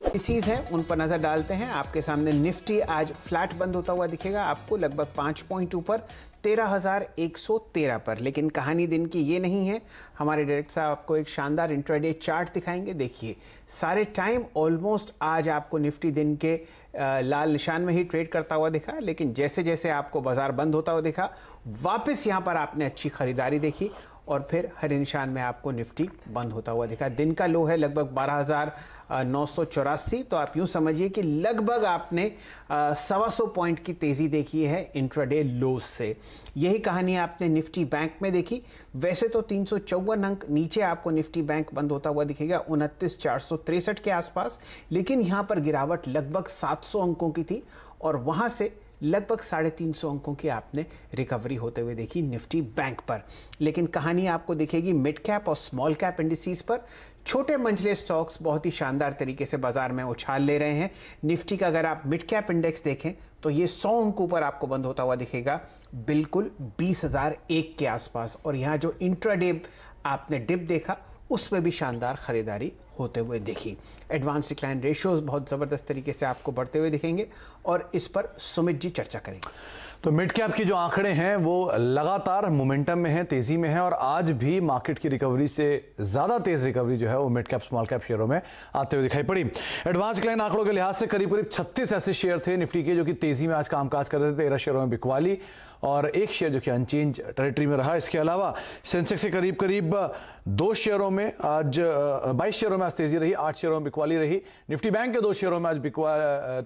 Indices हैं उन पर नजर डालते हैं। आपके सामने निफ्टी आज फ्लैट बंद होता हुआ दिखेगा आपको, लगभग 5 पॉइंट ऊपर 13,113 पर। लेकिन कहानी दिन की ये नहीं है। हमारे डायरेक्टर साहब आपको एक शानदार इंट्राडे चार्ट दिखाएंगे। देखिए सारे टाइम ऑलमोस्ट आज आपको निफ्टी दिन के लाल निशान में ही ट्रेड करता हुआ दिखा, लेकिन जैसे जैसे आपको बाजार बंद होता हुआ दिखा, वापस यहाँ पर आपने अच्छी खरीदारी देखी और फिर हरे निशान में आपको निफ्टी बंद होता हुआ दिखा। दिन का लो है लगभग 12,984, तो आप यूं समझिए कि लगभग आपने 125 पॉइंट की तेजी देखी है इंट्राडे लोज से। यही कहानी आपने निफ्टी बैंक में देखी। वैसे तो 354 अंक नीचे आपको निफ्टी बैंक बंद होता हुआ दिखेगा 29,463 के आसपास, लेकिन यहां पर गिरावट लगभग 700 अंकों की थी और वहां से लगभग 350 अंकों की आपने रिकवरी होते हुए देखी निफ्टी बैंक पर। लेकिन कहानी आपको दिखेगी मिड कैप और स्मॉल कैप इंडिसेस पर। छोटे मंझले स्टॉक्स बहुत ही शानदार तरीके से बाजार में उछाल ले रहे हैं। निफ्टी का अगर आप मिड कैप इंडेक्स देखें तो ये 100 अंकों पर आपको बंद होता हुआ दिखेगा, बिल्कुल 20,001 के आसपास। और यहाँ जो इंट्राडे आपने डिप देखा उसमें भी शानदार खरीदारी होते हुए देखी। एडवांस डिक्लाइन रेशियोज बहुत ज़बरदस्त तरीके से आपको बढ़ते हुए दिखेंगे और इस पर सुमित जी चर्चा करेंगे। तो मिड कैप की जो आंकड़े हैं वो लगातार मोमेंटम में है, तेजी में है और आज भी मार्केट की रिकवरी से ज्यादा तेज रिकवरी जो है वो मिड कैप स्मॉल कैप शेयरों में आते हुए दिखाई पड़ी। एडवांस डिक्लाइन आंकड़ों के लिहाज से करीब करीब 36 ऐसे शेयर थे निफ्टी के जो कि तेजी में आज कामकाज कर रहे थे। 13 शेयरों में बिकवाली और एक शेयर जो कि अनचेंज टेरिटरी में रहा। इसके अलावा सेंसेक्स के करीब करीब 2 शेयरों में आज 22 शेयरों में आज तेजी रही, 8 शेयरों में बिकवाली रही। निफ्टी बैंक के 2 शेयरों में आज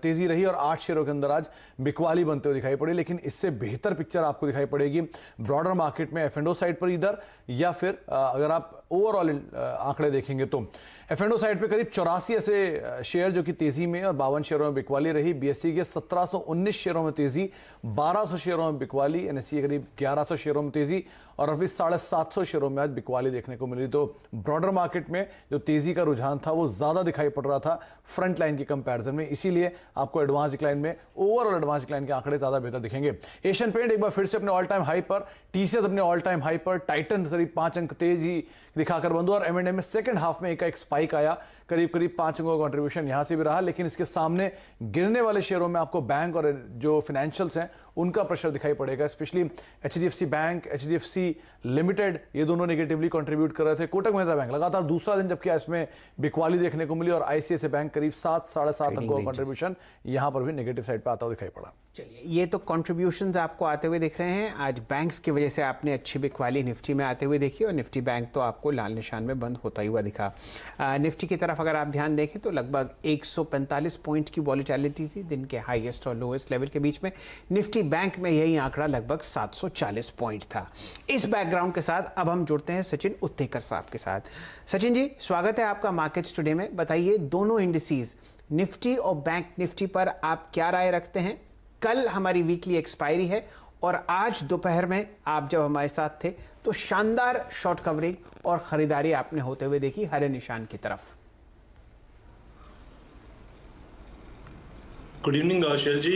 तेजी रही और 8 शेयरों के अंदर आज बिकवाली बनते हुए दिखाई पड़ी। लेकिन इससे बेहतर पिक्चर आपको दिखाई पड़ेगी ब्रॉडर मार्केट में F&O साइड पर इधर, या फिर अगर आप ओवरऑल आंकड़े देखेंगे तो F&O साइड पे करीब 84 ऐसे शेयर जो कि तेजी में और 52 शेयरों में बिकवाली रही। BSE के 1719 शेयरों में तेजी, 1200 शेयरों में बिकवाली, NSE के करीब 1100 शेयरों में तेजी और अभी 750 शेयरों में आज बिकवाली देखने को मिली। तो ब्रॉडर मार्केट में जो तेजी का रुझान था वो ज्यादा दिखाई पड़ रहा था फ्रंट लाइन की कंपैरिजन में, इसीलिए आपको एडवांस डिक्लाइन में ओवरऑल एडवांस डिक्लाइन के आंकड़े ज्यादा बेहतर दिखेंगे। एशियन पेंट एक बार फिर से अपने ऑल टाइम हाई पर, TCS अपने ऑल टाइम हाई पर, टाइटन करीब 5 अंक तेजी दिखाकर बंद हुआ और M&A में सेकंड हाफ में एक स्पाइक आया, करीब करीब 5 अंकों का कंट्रीब्यूशन यहां से भी रहा। लेकिन इसके सामने गिरने वाले शेयरों में आपको बैंक और जो फाइनेंशियल्स हैं उनका प्रेशर दिखाई पड़ेगा। Specially HDFC bank, HDFC limited, ये दोनों नेगेटिवली कंट्रीब्यूट कर रहे थे। कोटक महिंद्रा बैंक लगातार दूसरा दिन जबकि इसमें बिकवाली देखने को मिली और ICICI बैंक करीब 7-7.5 अंकों का कंट्रीब्यूशन यहां पर भी नेगेटिव साइड पर आता हुआ दिखाई पड़ा। चलिए, ये तो कंट्रीब्यूशंस आपको आते हुए दिख रहे हैं। आज बैंक्स की वजह से आपने अच्छी बिकवाली निफ्टी में आते हुए देखी और निफ्टी बैंक तो आपको लाल निशान में बंद होता ही हुआ दिखा। निफ्टी की तरफ अगर आप ध्यान देखें तो लगभग 145 पॉइंट की वॉलेटिलिटी थी दिन के हाईएस्ट और लोएस्ट लेवल के बीच में। निफ्टी बैंक में यही आंकड़ा लगभग 740 पॉइंट था। इस बैकग्राउंड के साथ अब हम जुड़ते हैं सचिन उत्तेकर साहब के साथ। सचिन जी, स्वागत है आपका मार्केट्स टुडे में। बताइए, दोनों इंडिसेस निफ्टी और बैंक निफ्टी पर आप क्या राय रखते हैं? कल हमारी वीकली एक्सपायरी है और आज दोपहर में आप जब हमारे साथ थे तो शानदार शॉर्ट कवरिंग और खरीदारी आपने होते हुए देखी हरे निशान की तरफ। गुड इवनिंग शैल जी।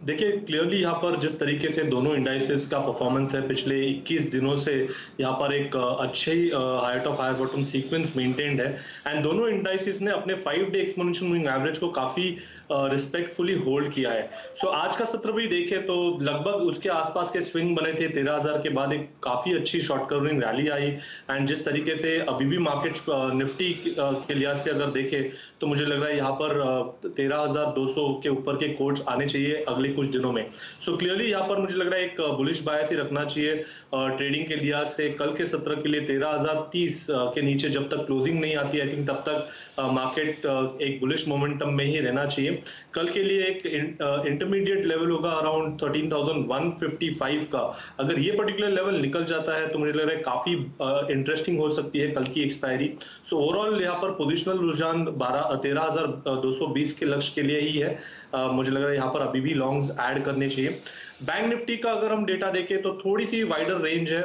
देखिए, क्लियरली यहाँ पर जिस तरीके से दोनों इंडाइसेस का परफॉर्मेंस है पिछले 21 दिनों से, यहाँ पर एक अच्छी higher top higher bottom sequence maintained है एंड दोनों इंडाइसेस ने अपने 5 डे एक्सपोनेंशियल मूविंग एवरेज को काफी रिस्पेक्टफुली होल्ड किया है। सो आज का सत्र भी देखें तो लगभग उसके आसपास के स्विंग बने थे। 13,000 के बाद एक काफी अच्छी short covering rally I and जिस तरीके से अभी भी मार्केट्स निफ्टी के लिहाज से अगर देखें तो मुझे लग रहा है यहाँ पर 13,200 के ऊपर के कोट्स आने चाहिए अगले कुछ दिनों में। सो क्लियरली यहाँ पर मुझे लग रहा है एक बुलिश बायस ही रखना चाहिए ट्रेडिंग के लिहाज से। कल के सत्र के लिए 13,030 के नीचे जब तक क्लोजिंग नहीं आती, आई थिंक तब तक मार्केट एक बुलिश मोमेंटम में ही रहना चाहिए। कल के लिए एक इंटरमीडिएट लेवल होगा अराउंड 13,155 का। अगर ये पर्टिकुलर लेवल निकल जाता है तो मुझे लग रहा है काफी इंटरेस्टिंग हो सकती है कल की एक्सपायरी। सो ओवरऑल यहाँ पर पोजिशनल रुझान 13,220 के लक्ष्य के लिए ही है। मुझे लग रहा है यहाँ पर अभी भी लॉन्ग्स ऐड करने चाहिए। बैंक निफ्टी का अगर हम डेटा देखें तो थोड़ी सी वाइडर रेंज है,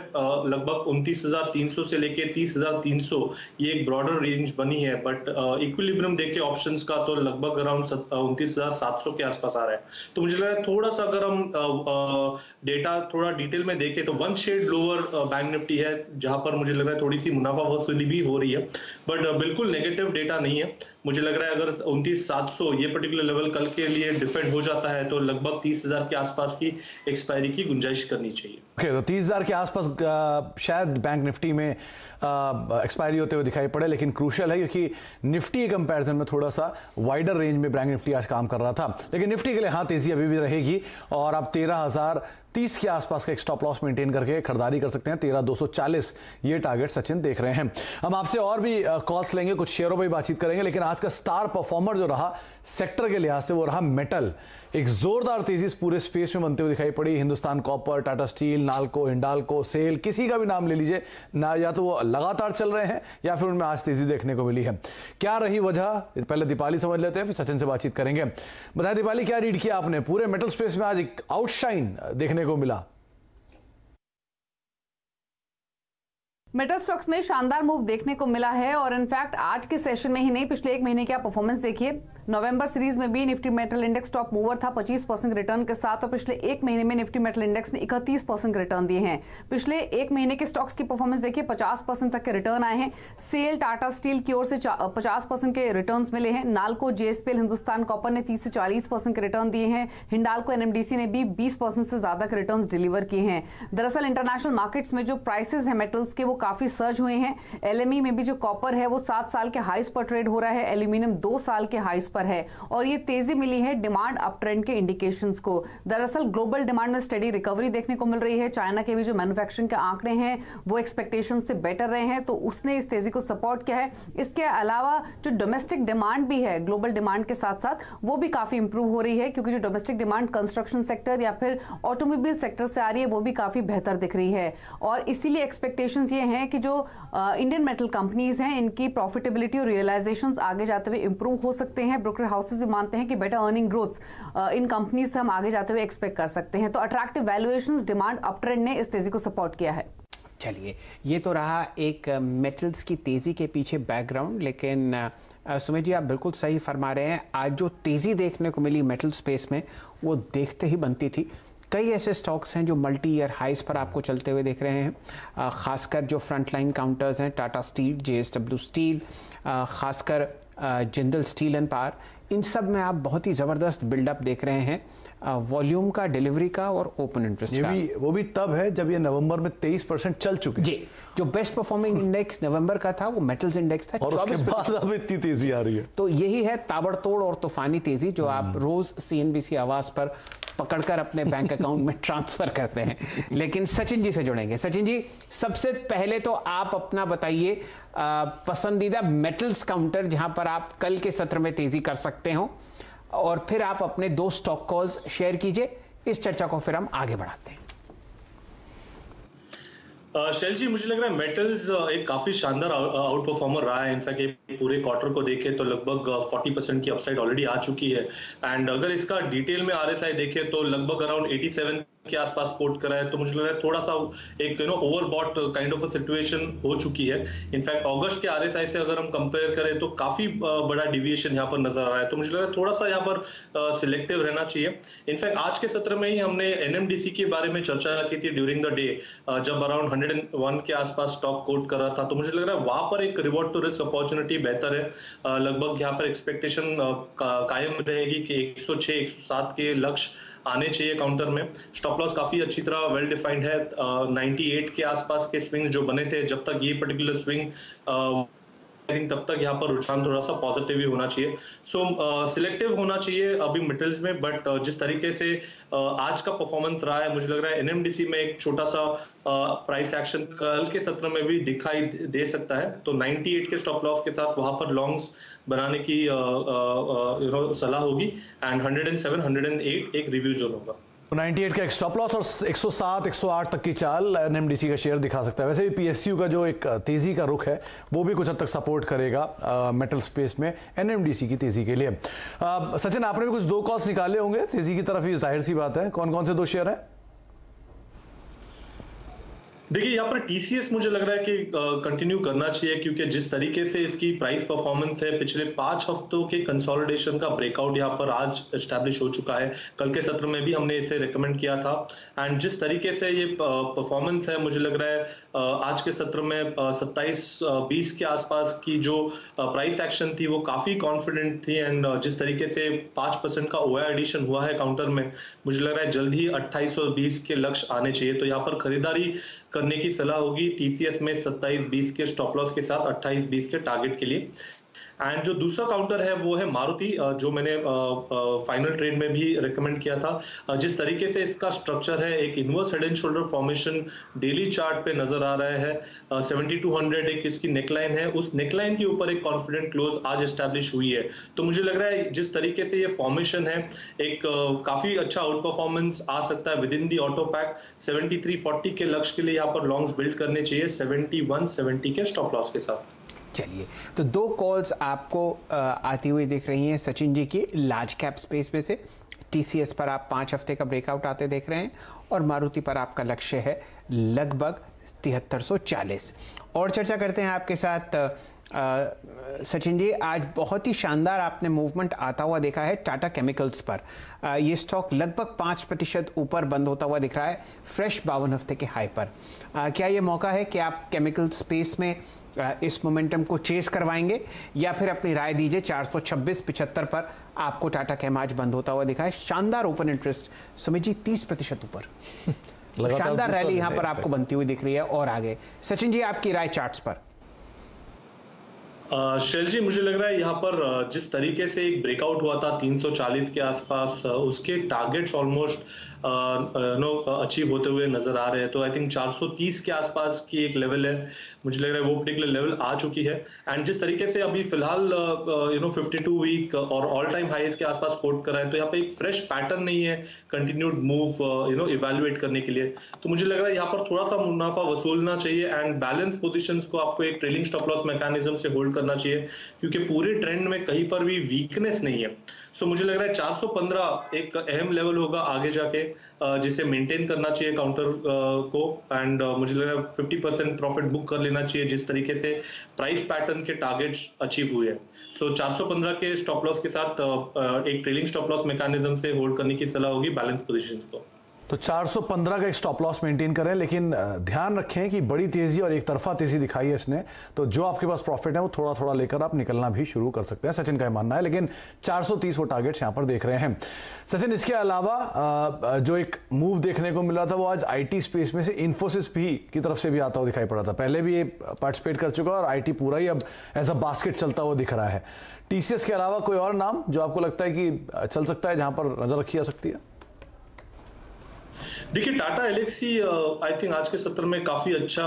लगभग 29,300 से लेके 30,300, ये एक ब्रॉडर रेंज बनी है, बट इक्विलिब्रियम देखे ऑप्शंस का तो लगभग अराउंड 29,700 के आसपास आ रहा है। तो मुझे लग रहा है थोड़ा सा अगर हम डेटा थोड़ा डिटेल में देखें तो one shade lower bank Nifty है, जहां पर मुझे लग रहा है थोड़ी सी मुनाफा वसूली भी हो रही है, बट बिल्कुल नेगेटिव डेटा नहीं है। मुझे लग रहा है अगर 29,700 ये पर्टिकुलर लेवल कल के लिए डिफेंड हो जाता है तो लगभग 30,000 के आसपास की एक्सपायरी की गुंजाइश करनी चाहिए। ओके, तो 30,000 के आसपास शायद बैंक निफ्टी में एक्सपायरी होते हुए दिखाई पड़े, लेकिन क्रूशियल है क्योंकि निफ्टी के कंपैरिजन में थोड़ा सा वाइडर रेंज में बैंक निफ्टी आज काम कर रहा था। लेकिन निफ्टी के लिए हाँ, तेजी अभी भी रहेगी और आप 13,030 के आसपास का एक स्टॉप लॉस मेंटेन करके खरीदारी कर सकते हैं। 13,240 ये टारगेट सचिन देख रहे हैं। हम आपसे और भी कॉल्स लेंगे, कुछ शेयरों पर भी बातचीत करेंगे, लेकिन आज का स्टार परफॉर्मर जो रहा सेक्टर के लिहाज से वो रहा मेटल। एक जोरदार तेजी इस पूरे स्पेस में बनते हुए दिखाई पड़ी। हिंदुस्तान कॉपर, टाटा स्टील, नाल्को, हिंडाल्को, सेल, किसी का भी नाम ले लीजिए ना, या तो वो लगातार चल रहे हैं या फिर उनमें आज तेजी देखने को मिली है। क्या रही वजह, पहले दीपाली समझ लेते हैं, फिर सचिन से बातचीत करेंगे। बताइए दीपाली, क्या रीड किया आपने? पूरे मेटल स्पेस में आज एक आउटशाइन देखने को मिला। मेटल स्टॉक्स में शानदार मूव देखने को मिला है और इनफैक्ट आज के सेशन में ही नहीं, पिछले एक महीने की आप परफॉर्मेंस देखिए। नवंबर सीरीज में भी Nifty metal index top mover था 25% रिटर्न के साथ, और पिछले एक महीने में निफ्टी मेटल इंडेक्स ने 31% रिटर्न दिए हैं। पिछले एक महीने के स्टॉक्स की परफॉर्मेंस देखिए, 50% तक के रिटर्न आए हैं। सेल, टाटा स्टील की ओर से 50% के रिटर्न मिले हैं। नाल्को, जेएसपीएल, हिंदुस्तान कॉपर ने 30 से 40% के रिटर्न दिए हैं। हिंडाल्को, एनएमडीसी ने भी 20% से ज्यादा के रिटर्न डिलीवर किए हैं। दरअसल इंटरनेशनल मार्केट्स में जो प्राइसेस है मेटल्स के वो काफी सर्ज हुए हैं। एलएमई में भी जो कॉपर है वो 7 साल के हाईस पर ट्रेड हो रहा है, एल्यूमिनियम 2 साल के हाईस पर है, और ये तेजी मिली है डिमांड अप ट्रेंड के इंडिकेशंस को। दरअसल ग्लोबल डिमांड में स्टेडी रिकवरी देखने को मिल रही है। चाइना के भी जो मैन्युफैक्चरिंग के आंकड़े हैं वो एक्सपेक्टेशन से बेटर रहे हैं, तो उसने इस तेजी को सपोर्ट किया है। इसके अलावा जो डोमेस्टिक डिमांड भी है ग्लोबल डिमांड के साथ साथ, वो भी काफी इंप्रूव हो रही है, क्योंकि जो डोमेस्टिक डिमांड कंस्ट्रक्शन सेक्टर या फिर ऑटोमोबाइल सेक्टर से आ रही है वो भी काफी बेहतर दिख रही है। और इसीलिए एक्सपेक्टेशंस ये हैं कि जो इंडियन मेटल कंपनीज हैं इनकी प्रॉफिटेबिलिटी और रियलाइजेशंस आगे जाते हुए इंप्रूव हो सकते हैं। ब्रोकर हाउसेस भी मानते हैं कि better earning growth in companies से हम आगे जाते हुए एक्सपेक्ट कर सकते हैं। तो attractive valuations, demand up trend ने इस तेजी को सपोर्ट किया है। चलिए, ये तो रहा एक मेटल्स की तेजी के पीछे बैकग्राउंड, लेकिन सुमित जी आप बिल्कुल सही फरमा रहे हैं। आज जो तेजी देखने को मिली मेटल स्पेस में वो देखते ही बनती थी। कई ऐसे स्टॉक्स हैं जो मल्टी ईयर हाइस पर आपको चलते हुए दिख रहे हैं, खासकर जो फ्रंटलाइन काउंटर्स हैं, टाटा स्टील, जेएसडब्ल्यू स्टील, खासकर जिंदल स्टील एंड पावर, इन सब में आप बहुत ही ज़बरदस्त बिल्डअप देख रहे हैं वॉल्यूम का, डिलीवरी का और ओपन इंटरेस्ट का। वो भी तब है जब ये नवंबर में 23% चल चुके हैं। जी, जो बेस्ट परफॉर्मिंग इंडेक्स नवंबर का था वो मेटल्स इंडेक्स था, और उसके बाद अब इतनी तेजी आ रही है। तो यही है ताबड़तोड़ और तूफानी तेजी जो आप रोज सीएनबीसी आवाज पर पकड़कर अपने बैंक अकाउंट में ट्रांसफर करते हैं। लेकिन सचिन जी से जुड़ेंगे। सचिन जी, सबसे पहले तो आप अपना बताइए पसंदीदा मेटल्स काउंटर जहां पर आप कल के सत्र में तेजी कर सकते हो, और फिर आप अपने 2 स्टॉक कॉल्स शेयर कीजिए। इस चर्चा को फिर हम आगे बढ़ाते हैं। शैल जी, मुझे लग रहा है मेटल्स एक काफी शानदार आउट परफॉर्मर रहा है। इनफैक्ट पूरे क्वार्टर को देखें तो लगभग 40% की अपसाइड ऑलरेडी आ चुकी है। एंड अगर इसका डिटेल में आरएसआई देखें तो लगभग अराउंड 87 के आसपास कोट करा है। तो मुझे लग रहा है थोड़ा सा एक overbought kind of a situation हो चुकी है। इनफैक्ट अगस्त के आरएसआई से अगर हम कंपेयर करें तो काफी बड़ा डिविएशन यहाँ पर नजर आ रहा है। तो मुझे लग रहा है थोड़ा सा यहाँ पर सिलेक्टिव रहना चाहिए। इनफैक्ट आज के सत्र में ही हमने एनएमडीसी के बारे में चर्चा की थी ड्यूरिंग द डे, जब अराउंड 101 के आसपास स्टॉक कोट कर रहा था। तो मुझे लग रहा है वहां पर एक रिवॉर्ड टू रिस्क अपॉर्चुनिटी बेहतर है। लगभग यहाँ पर एक्सपेक्टेशन कायम रहेगी कि 106, 107 के लक्ष्य आने चाहिए काउंटर में। स्टॉप लॉस काफी अच्छी तरह वेल डिफाइंड है। 98 के आसपास के स्विंग्स जो बने थे, जब तक ये पर्टिकुलर स्विंग तब तक यहाँ पर रुझान थोड़ा सा पॉजिटिव ही होना चाहिए। सो सिलेक्टिव होना चाहिए अभी मेटल्स में। बट जिस तरीके से आज का परफॉर्मेंस रहा है, मुझे लग रहा है एनएमडीसी में एक छोटा सा प्राइस एक्शन कल के सत्र में भी दिखाई दे सकता है। तो 98 के स्टॉप लॉस के साथ वहां पर लॉन्ग्स बनाने की सलाह होगी। एंड 107, 108 एक रिव्यू जोन होगा। तो 98 का एक स्टॉप लॉस और 107 108 तक की चाल एनएमडीसी का शेयर दिखा सकता है। वैसे भी पीएसयू का जो एक तेजी का रुख है वो भी कुछ हद तक सपोर्ट करेगा मेटल स्पेस में एनएमडीसी की तेजी के लिए। सचिन, आपने भी कुछ 2 कॉल्स निकाले होंगे तेजी की तरफ ही, जाहिर सी बात है। कौन कौन से 2 शेयर हैं? देखिए, यहाँ पर टीसीएस मुझे लग रहा है कि कंटिन्यू करना चाहिए, क्योंकि जिस तरीके से इसकी प्राइस परफॉर्मेंस है, पिछले 5 हफ्तों के कंसोलिडेशन का ब्रेकआउट यहाँ पर आज एस्टैब्लिश हो चुका है। कल के सत्र में भी हमने इसे रेकमेंड किया था एंड जिस तरीके से ये परफॉर्मेंस है, मुझे लग रहा है आज के सत्र में 27-20 के आसपास की जो प्राइस एक्शन थी वो काफी कॉन्फिडेंट थी एंड जिस तरीके से 5% का ओआई एडिशन हुआ है काउंटर में, मुझे लग रहा है जल्द ही 2820 के लक्ष्य आने चाहिए। तो यहाँ पर खरीदारी करने की सलाह होगी टीसीएस में 27-20 के स्टॉप लॉस के साथ 28-20 के टारगेट के लिए। एंड जो दूसरा काउंटर है वो है मारुति, जो मैंने फाइनल ट्रेड में भी रेकमेंड किया था। जिस तरीके से इसका स्ट्रक्चर है, एक inverse head and shoulder formation daily chart पे नजर आ रहा है। 7200 एक इसकी नेकलाइन है, उस नेकलाइन के ऊपर एक कॉन्फिडेंट क्लोज आज एस्टैब्लिश हुई है। तो मुझे लग रहा है जिस तरीके से ये फॉर्मेशन है, एक काफी अच्छा आउट परफॉर्मेंस आ सकता है with in the auto pack. 7340 के लक्ष्य के लिए यहाँ पर लॉन्ग्स बिल्ड करने चाहिए 7170 के स्टॉप लॉस के साथ। चलिए, तो 2 कॉल्स आपको आती हुई दिख रही हैं सचिन जी की लार्ज कैप स्पेस में से। टीसीएस पर आप 5 हफ्ते का ब्रेकआउट आते देख रहे हैं और मारुति पर आपका लक्ष्य है लगभग 7340। और चर्चा करते हैं आपके साथ सचिन जी। आज बहुत ही शानदार आपने मूवमेंट आता हुआ देखा है टाटा केमिकल्स पर। ये स्टॉक लगभग 5% ऊपर बंद होता हुआ दिख रहा है फ्रेश 52 हफ्ते के हाई पर। क्या ये मौका है कि आप केमिकल स्पेस में इस मोमेंटम को चेस करवाएंगे, या फिर अपनी राय दीजिए? 426.75 पर आपको टाटा केम आज बंद होता हुआ दिखा है। शानदार ओपन इंटरेस्ट सुमित जी, 30% ऊपर। शानदार रैली यहां पर आपको बनती हुई दिख रही है। और आगे सचिन जी, आपकी राय चार्ट्स पर? शैल जी, मुझे लग रहा है यहाँ पर जिस तरीके से एक ब्रेकआउट हुआ था 340 के आसपास, उसके टारगेट्स ऑलमोस्ट अचीव होते हुए नजर आ रहे हैं। तो आई थिंक 430 के आसपास की एक लेवल है, मुझे लग रहा है वो पर्टिकुलर लेवल आ चुकी है। एंड जिस तरीके से अभी फिलहाल 52 वीक और ऑल टाइम हाईज के आसपास कोट कर रहा है, तो यहाँ पे एक फ्रेश पैटर्न नहीं है कंटिन्यूड मूव इवैल्यूएट करने के लिए। तो मुझे लग रहा है यहाँ पर थोड़ा सा मुनाफा वसूलना चाहिए एंड बैलेंस पोजीशंस को आपको एक ट्रेलिंग स्टॉप लॉस मैकेनिज्म से होल्ड करना चाहिए, क्योंकि पूरे ट्रेंड में कहीं पर भी वीकनेस नहीं है। सो मुझे लग रहा है 415 एक अहम लेवल होगा आगे जाके, जिसे मेंटेन करना चाहिए काउंटर को। एंड मुझे लग रहा है 50% प्रॉफिट बुक कर लेना चाहिए जिस तरीके से प्राइस पैटर्न के टारगेट्स अचीव हुए हैं। सो 415 के स्टॉप लॉस के साथ एक ट्रेलिंग स्टॉप लॉस मैकेनिज्म से होल्ड करने की सलाह होगी बैलेंस पोजीशंस को। तो 415 का एक स्टॉप लॉस मेंटेन करें, लेकिन ध्यान रखें कि बड़ी तेजी और एक तरफा तेजी दिखाई है इसने, तो जो आपके पास प्रॉफिट है वो थोड़ा थोड़ा लेकर आप निकलना भी शुरू कर सकते हैं। सचिन का मानना है, लेकिन 430 वो टारगेट्स यहां पर देख रहे हैं। सचिन, इसके अलावा जो एक मूव देखने को मिला था वो आज आईटी स्पेस में से इन्फोसिस भी की तरफ से भी आता हुआ दिखाई पड़ा था। पहले भी ये पार्टिसिपेट कर चुका और आईटी पूरा ही अब एज अ बास्केट चलता हुआ दिख रहा है। टीसीएस के अलावा कोई और नाम जो आपको लगता है कि चल सकता है, जहां पर नजर रखी जा सकती है? देखिए, टाटा एलेक्सी आई थिंक आज के सत्र में काफी अच्छा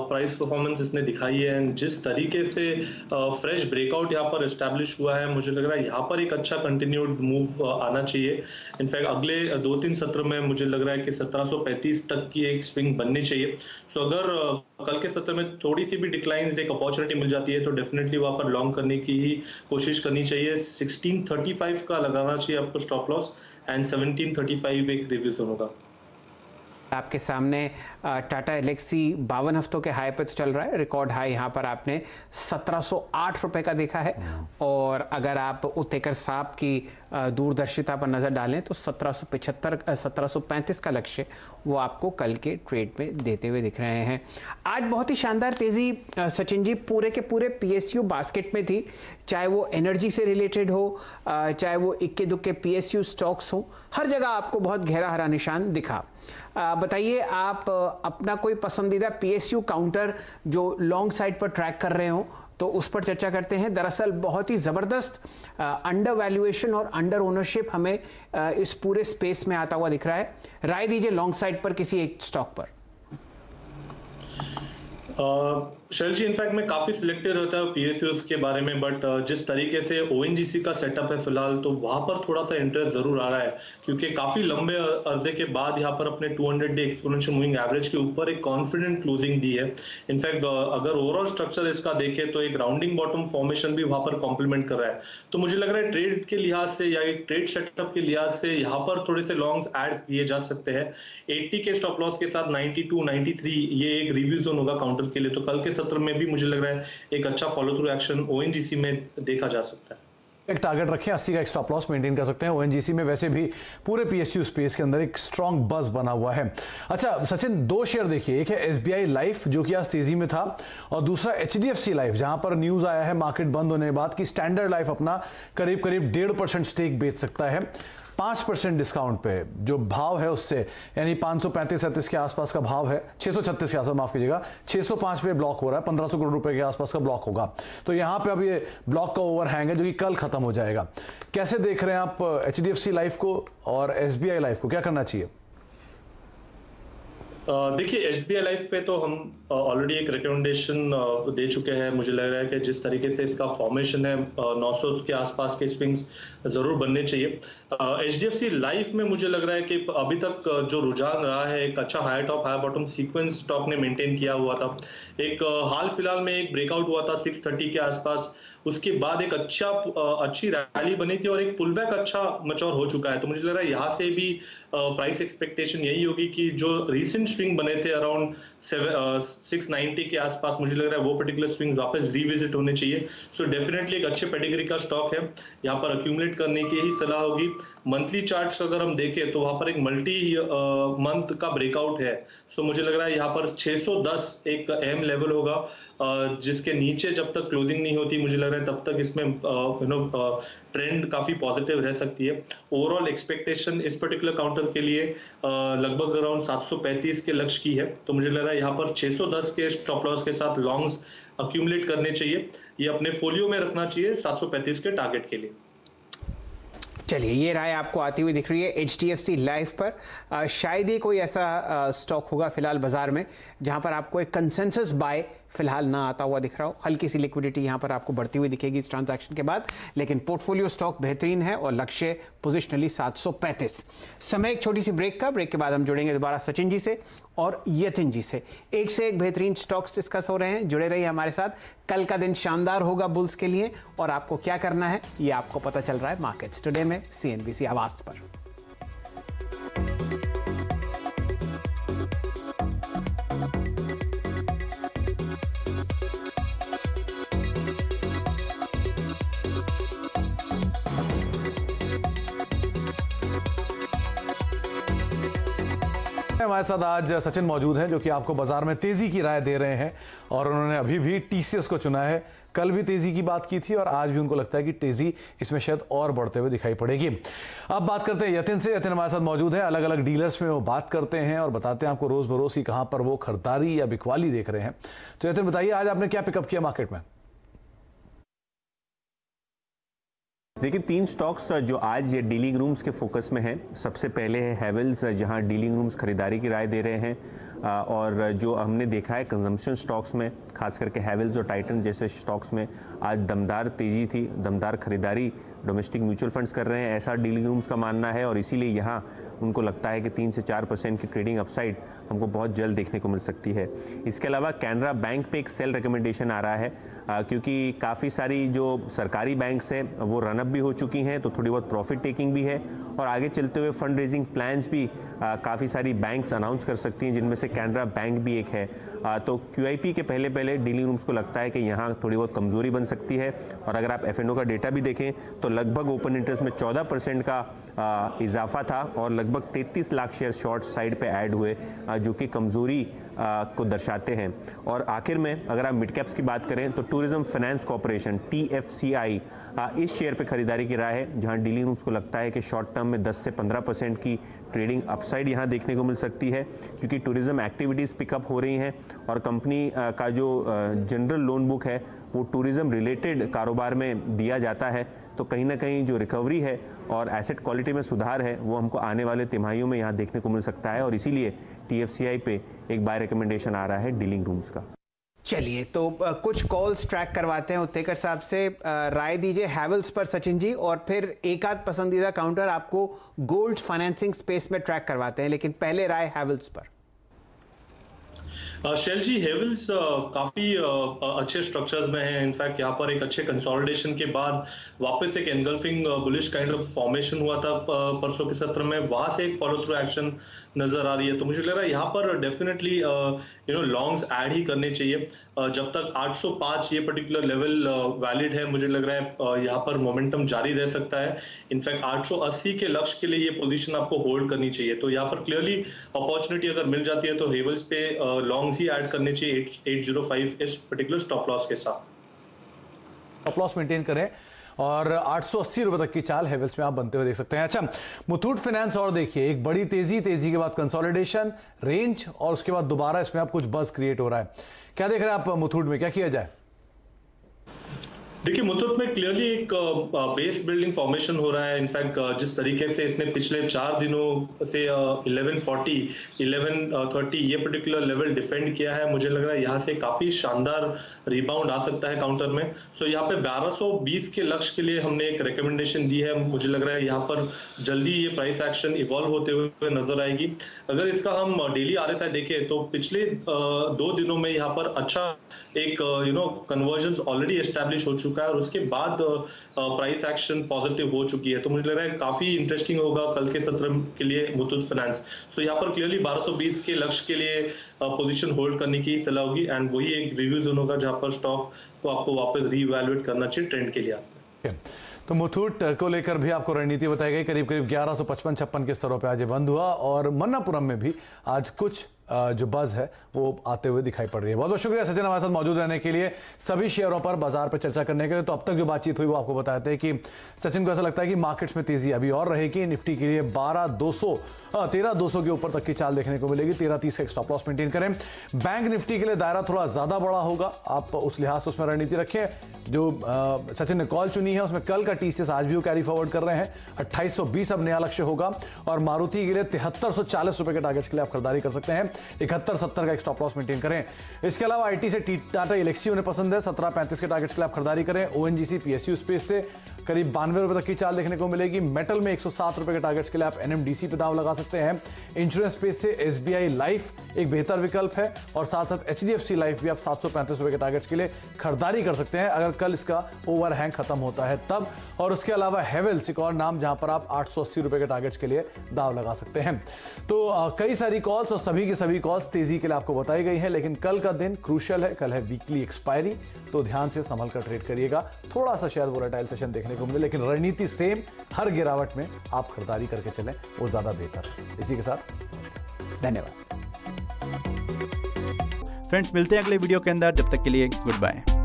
प्राइस परफॉर्मेंस इसने दिखाई है एंड जिस तरीके से फ्रेश ब्रेकआउट यहाँ पर एस्टैब्लिश हुआ है, मुझे लग रहा है यहाँ पर एक अच्छा कंटिन्यूड मूव आना चाहिए। इनफैक्ट अगले 2-3 सत्र में मुझे लग रहा है कि 1735 तक की एक स्विंग बननी चाहिए। सो अगर कल के सत्र में थोड़ी सी भी डिक्लाइन एक अपॉर्चुनिटी मिल जाती है तो डेफिनेटली वहां पर लॉन्ग करने की ही कोशिश करनी चाहिए। 1635 का लगाना चाहिए आपको स्टॉप लॉस एंड 1735 एक रिव्यू होगा। आपके सामने टाटा एलेक्सी 52 हफ्तों के हाई पे तो चल रहा है। रिकॉर्ड हाई यहाँ पर आपने 1708 रुपए का देखा है, और अगर आप उत्तेकर साहब की दूरदर्शिता पर नजर डालें तो 1735 का लक्ष्य वो आपको कल के ट्रेड में देते हुए दिख रहे हैं। आज बहुत ही शानदार तेजी सचिन जी पूरे के पूरे पीएसयू बास्केट में थी, चाहे वो एनर्जी से रिलेटेड हो, चाहे वो इक्के दुक्के पीएसयू स्टॉक्स हो, हर जगह आपको बहुत गहरा हरा निशान दिखा। बताइए, आप अपना कोई पसंदीदा पीएसयू काउंटर जो लॉन्ग साइड पर ट्रैक कर रहे हो तो उस पर चर्चा करते हैं। दरअसल बहुत ही ज़बरदस्त अंडर वैल्यूएशन और अंडर ओनरशिप हमें इस पूरे स्पेस में आता हुआ दिख रहा है। राय दीजिए लॉन्ग साइड पर किसी एक स्टॉक पर। शैल जी, इनफैक्ट मैं काफी सिलेक्टिव रहता हूँ पीएसयूज के बारे में, बट जिस तरीके से ओएनजीसी का सेटअप है फिलहाल, तो वहां पर थोड़ा सा इंटरेस्ट जरूर आ रहा है, क्योंकि काफी लंबे अर्जे के बाद यहाँ पर अपने 200 डे एक्सपोनेंशियल मूविंग एवरेज के ऊपर एक कॉन्फिडेंट क्लोजिंग दी है। इनफैक्ट अगर ओवरऑल स्ट्रक्चर इसका देखें तो एक राउंडिंग बॉटम फॉर्मेशन भी वहां पर कॉम्प्लीमेंट कर रहा है। तो मुझे लग रहा है ट्रेड के लिहाज से या एक ट्रेड सेटअप के लिहाज से यहाँ पर थोड़े से लॉन्ग्स ऐड किए जा सकते हैं। 80 के स्टॉप लॉस के साथ 92, 93 ये एक रिव्यू जोन होगा काउंटर के लिए। तो कल के सत्र में भी मुझे लग रहा है एक अच्छा फॉलो थ्रू एक्शन ओएनजीसी में देखा जा सकता है। एक टारगेट रखें, 80 का एक स्टॉप लॉस मेंटेन कर सकते हैं। ओएनजीसी में वैसे भी पूरे पीएसयू स्पेस के अंदर एक स्ट्रांग बज बना हुआ है। अच्छा सचिन, दो शेयर देखिए, एक है एसबीआई लाइफ जो कि आज तेजी में था, और दूसरा एचडीएफसी लाइफ जहां पर न्यूज आया है मार्केट बंद होने के बाद कि स्टैंडर्ड लाइफ अपना करीब 1.5% स्टेक बेच सकता है 5% डिस्काउंट पे। जो भाव है उससे, यानी 535-37 के आसपास का भाव है, 636 के आसपास, माफ कीजिएगा, 605 पे ब्लॉक हो रहा है, 1500 करोड़ रुपए के आसपास का ब्लॉक होगा। तो यहां पे अब ये ब्लॉक का ओवरहैंग है जो कि कल खत्म हो जाएगा। कैसे देख रहे हैं आप एचडीएफसी लाइफ को और एसबीआई लाइफ को, क्या करना चाहिए? देखिए, एसबीआई लाइफ पे तो हम ऑलरेडी एक रिकमेंडेशन दे चुके हैं। मुझे लग रहा है कि जिस तरीके से इसका फॉर्मेशन है 900 के आसपास के स्विंग्स जरूर बनने चाहिए। एचडीएफसी लाइफ में मुझे लग रहा है कि अभी तक जो रुझान रहा है, एक अच्छा high top high bottom sequence stock ने मेंटेन किया हुआ था। एक हाल फिलहाल में एक ब्रेकआउट हुआ था 630 के आसपास, उसके बाद एक अच्छी रैली बनी थी और एक पुलबैक अच्छा मैच्योर हो चुका है। तो मुझे लग रहा है यहाँ से भी प्राइस एक्सपेक्टेशन यही होगी कि जो रीसेंट स्विंग बने थे अराउंड 690 के आसपास, मुझे लग रहा है वो पर्टिकुलर स्विंग्स वापस रिविजिट होने चाहिए। सो डेफिनेटली एक अच्छे पेडिग्री का स्टॉक है, यहाँ पर अक्यूमुलेट करने की ही सलाह होगी। मंथली चार्ट्स अगर हम देखें तो वहां पर एक मल्टी मंथ का ब्रेकआउट है। सो मुझे लग रहा है यहाँ पर 610 एक अहम लेवल होगा, जिसके नीचे जब तक क्लोजिंग नहीं होती मुझे लग रहा है तब तक इसमें ट्रेंड काफी पॉजिटिव रह सकती है। ओवरऑल एक्सपेक्टेशन इस पर्टिकुलर काउंटर के लिए लगभग अराउंड 735 के लक्ष्य की है। तो मुझे लग रहा है यहाँ पर 610 के स्टॉप लॉस के साथ लॉन्ग्स अक्यूमुलेट करने चाहिए, ये अपने फोलियो में रखना चाहिए 735 के टारगेट के लिए। चलिए, ये राय आपको आती हुई दिख रही है एचडीएफसी लाइफ पर। शायद ही कोई ऐसा स्टॉक होगा फिलहाल बाजार में जहां पर आपको एक कंसेंसस बाय फिलहाल ना आता हुआ दिख रहा हो। हल्की सी लिक्विडिटी यहां पर आपको बढ़ती हुई दिखेगी इस ट्रांजैक्शन के बाद, लेकिन पोर्टफोलियो स्टॉक बेहतरीन है और लक्ष्य पोजिशनली 735। समय एक छोटी सी ब्रेक का, ब्रेक के बाद हम जुड़ेंगे दोबारा सचिन जी से और यतिन जी से। एक से एक बेहतरीन स्टॉक्स डिस्कस हो रहे हैं, जुड़े रहिए हमारे साथ। कल का दिन शानदार होगा बुल्स के लिए और आपको क्या करना है ये आपको पता चल रहा है मार्केट्स टुडे में सीएनबीसी आवाज पर। हमारे साथ आज सचिन मौजूद हैं जो कि आपको बाजार में तेजी की राय दे रहे हैं, और उन्होंने अभी भी टीसीएस को चुना है। कल भी तेजी की बात की थी और आज भी उनको लगता है कि तेजी इसमें शायद और बढ़ते हुए दिखाई पड़ेगी। अब बात करते हैं यतिन से। यतिन हमारे साथ मौजूद है। अलग अलग डीलर्स में वो बात करते हैं और बताते हैं आपको रोज बरोज की कहां पर वो खरीदारी या बिकवाली देख रहे हैं। तो यतिन बताइए, आज आपने क्या पिकअप किया मार्केट में? देखिए, 3 स्टॉक्स जो आज ये डीलिंग रूम्स के फोकस में हैं। सबसे पहले है हैवेल्स, जहां डीलिंग रूम्स खरीदारी की राय दे रहे हैं, और जो हमने देखा है कंजम्पशन स्टॉक्स में, खास करके हैवेल्स और टाइटन जैसे स्टॉक्स में आज दमदार तेजी थी, दमदार खरीदारी डोमेस्टिक म्यूचुअल फंड्स कर रहे हैं, ऐसा डीलिंग रूम्स का मानना है। और इसीलिए यहाँ उनको लगता है कि 3 से 4% की ट्रेडिंग अपसाइड हमको बहुत जल्द देखने को मिल सकती है। इसके अलावा कैनरा बैंक पे एक सेल रिकमेंडेशन आ रहा है, क्योंकि काफ़ी सारी जो सरकारी बैंक्स हैं वो रनअप भी हो चुकी हैं, तो थोड़ी बहुत प्रॉफिट टेकिंग भी है, और आगे चलते हुए फंड रेजिंग प्लान्स भी काफ़ी सारी बैंक्स अनाउंस कर सकती हैं, जिनमें से कैनरा बैंक भी एक है। तो क्यूआईपी के पहले डीलिंग रूम्स को लगता है कि यहाँ थोड़ी बहुत कमजोरी बन सकती है। और अगर आप एफएनओ का डेटा भी देखें तो लगभग ओपन इंटरेस्ट में 14% का इजाफा था और लगभग 33 लाख शेयर शॉर्ट साइड पे ऐड हुए, जो कि कमजोरी को दर्शाते हैं। और आखिर में अगर आप मिड कैप्स की बात करें तो टूरिज्म फाइनेंस कॉर्पोरेशन TFCI इस शेयर पे खरीदारी की राय है, जहां डीलिंग रूम्स को लगता है कि शॉर्ट टर्म में 10 से 15% की ट्रेडिंग अपसाइड यहां देखने को मिल सकती है, क्योंकि टूरिज्म एक्टिविटीज़ पिकअप हो रही हैं और कंपनी का जो जनरल लोन बुक है वो टूरिज्म रिलेटेड कारोबार में दिया जाता है। तो कहीं ना कहीं जो रिकवरी है और एसेट क्वालिटी में सुधार है वो हमको आने वाले तिमाहियों में यहाँ देखने को मिल सकता है, और इसीलिए TFCI पे एक बाय रिकमेंडेशन आ रहा है डीलिंग रूम्स का। चलिए तो कुछ कॉल्स ट्रैक करवाते हैं उत्तेकर साहब से। राय दीजिए हैवेल्स पर सचिन जी, और फिर एक आध पसंदीदा काउंटर आपको गोल्ड फाइनेंसिंग स्पेस में ट्रैक करवाते हैं, लेकिन पहले राय हैवेल्स पर। शेल जी, हेवल्स काफी अच्छे स्ट्रक्चर्स में है। इनफैक्ट यहाँ पर एक अच्छे कंसोलिडेशन के बाद वापस एक engulfing bullish kind of formation हुआ था परसों के सत्र में, वहां से एक फॉलो थ्रू एक्शन नजर आ रही है। तो मुझे लग रहा है यहाँ पर डेफिनेटली लॉन्ग्स ऐड ही करने चाहिए। जब तक 805 ये पर्टिकुलर लेवल वैलिड है, मुझे लग रहा है यहाँ पर मोमेंटम जारी रह सकता है। इनफैक्ट 880 के लक्ष्य के लिए ये पोजीशन आपको होल्ड करनी चाहिए। तो यहाँ पर क्लियरली अपॉर्चुनिटी अगर मिल जाती है तो हेवल्स पे लॉन्ग्स ही ऐड करने चाहिए 805 इस पर्टिकुलर स्टॉप लॉस के साथ। स्टॉप लॉस मेंटेन करें और 880 रुपए तक की चाल हेवल्स में आप बनते हुए देख सकते हैं। अच्छा, मुथूट फाइनेंस और देखिए, एक बड़ी तेजी के बाद कंसोलिडेशन, रेंज, और उसके बाद दोबारा इसमें आप कुछ बज क्रिएट हो रहा है। क्या देख रहे हैं आप मुथूट में, क्या किया जाए? देखिए, मुथूट में क्लियरली एक बेस बिल्डिंग फॉर्मेशन हो रहा है। इनफैक्ट जिस तरीके से इसने पिछले 4 दिनों से 1140, 1130 ये पर्टिकुलर लेवल डिफेंड किया है, मुझे लग रहा है यहाँ से काफी शानदार रिबाउंड आ सकता है काउंटर में। सो यहाँ पे 1220 के लक्ष्य के लिए हमने एक रिकमेंडेशन दी है। मुझे लग रहा है यहाँ पर जल्दी ये प्राइस एक्शन इवॉल्व होते हुए नजर आएगी। अगर इसका हम डेली आरएसआई देखें तो पिछले 2 दिनों में यहाँ पर अच्छा एक कन्वर्जन ऑलरेडी एस्टैब्लिश हो चुका है और उसके बाद प्राइस एक्शन पॉजिटिव हो चुकी है। तो मुझे लग रहा है काफी इंटरेस्टिंग होगा कल के सत्र के लिए मुथूट फाइनेंस। सो यहाँ पर क्लियरली 1220 के लक्ष्य के लिए पोजीशन होल्ड करने की सलाह होगी, एंड वही एक रिव्यू जोन होगा जहां पर स्टॉक को आपको वापस रीवैल्यूएट करना चाहिए ट्रेंड के लिहाज से। तो मुथूट को लेकर भी आपको रणनीति बताई गई। करीब 1155-56 के स्तरों पे आज ये बंद हुआ, और मन्नापुरम में भी आज कुछ जो बज है वो आते हुए दिखाई पड़ रही है। बहुत बहुत शुक्रिया सचिन हमारे साथ मौजूद रहने के लिए, सभी शेयरों पर बाजार पर चर्चा करने के लिए। तो अब तक जो बातचीत हुई वो आपको बताते हैं कि सचिन को ऐसा लगता है कि मार्केट्स में तेजी अभी और रहेगी। निफ्टी के लिए 13,200 के ऊपर तक की चाल देखने को मिलेगी। 1330 का स्टॉप लॉस मेंटेन करें। बैंक निफ्टी के लिए दायरा थोड़ा ज्यादा बड़ा होगा, आप उस लिहाज से उसमें रणनीति रखें। जो सचिन ने कॉल चुनी है उसमें कल का टीसीएस आज भी वो कैरी फॉरवर्ड कर रहे हैं। 2820 अब नया लक्ष्य होगा, और मारुति के लिए 7340 रुपए के टारगेट के लिए आप खरीदारी कर सकते हैं। 7170 का एक स्टॉप लॉस मेंटेन करें। इसके अलावा आईटी से टाटा एलेक्सी उन्हें पसंद है, 1735 के टारगेट्स के लिए आप खरीदारी करें। ओएनजीसी पीएसयू स्पेस से करीब 92 रुपए तक की चाल देखने को मिलेगी। मेटल में 107 रुपए के टारगेट्स के लिए आप एनएमडीसी पे दाव लगा सकते हैं। इंश्योरेंस स्पेस से एसबीआई लाइफ एक बेहतर विकल्प है, और साथ साथ एचडीएफसी लाइफ भी आप 735 रुपए के टारगेट्स के लिए खरीदारी कर सकते हैं अगर कल इसका ओवरहैंग खत्म होता है तब। और उसके अलावा हेवेल्स एक और नाम जहां पर आप 880 रुपए के टारगेट्स के लिए दाव लगा सकते हैं। तो कई सारी कॉल्स और सभी की सभी कॉल्स तेजी के लिए आपको बताई गई है, लेकिन कल का दिन क्रूशियल है। कल है वीकली एक्सपायरी, तो ध्यान से संभल कर ट्रेड करिएगा। थोड़ा सा शायद वोलेटाइल सेशन देखने को मिले, लेकिन रणनीति सेम, हर गिरावट में आप खरीदारी करके चलें, वो ज्यादा बेहतर है। इसी के साथ धन्यवाद फ्रेंड्स, मिलते हैं अगले वीडियो के अंदर। जब तक के लिए गुड बाय।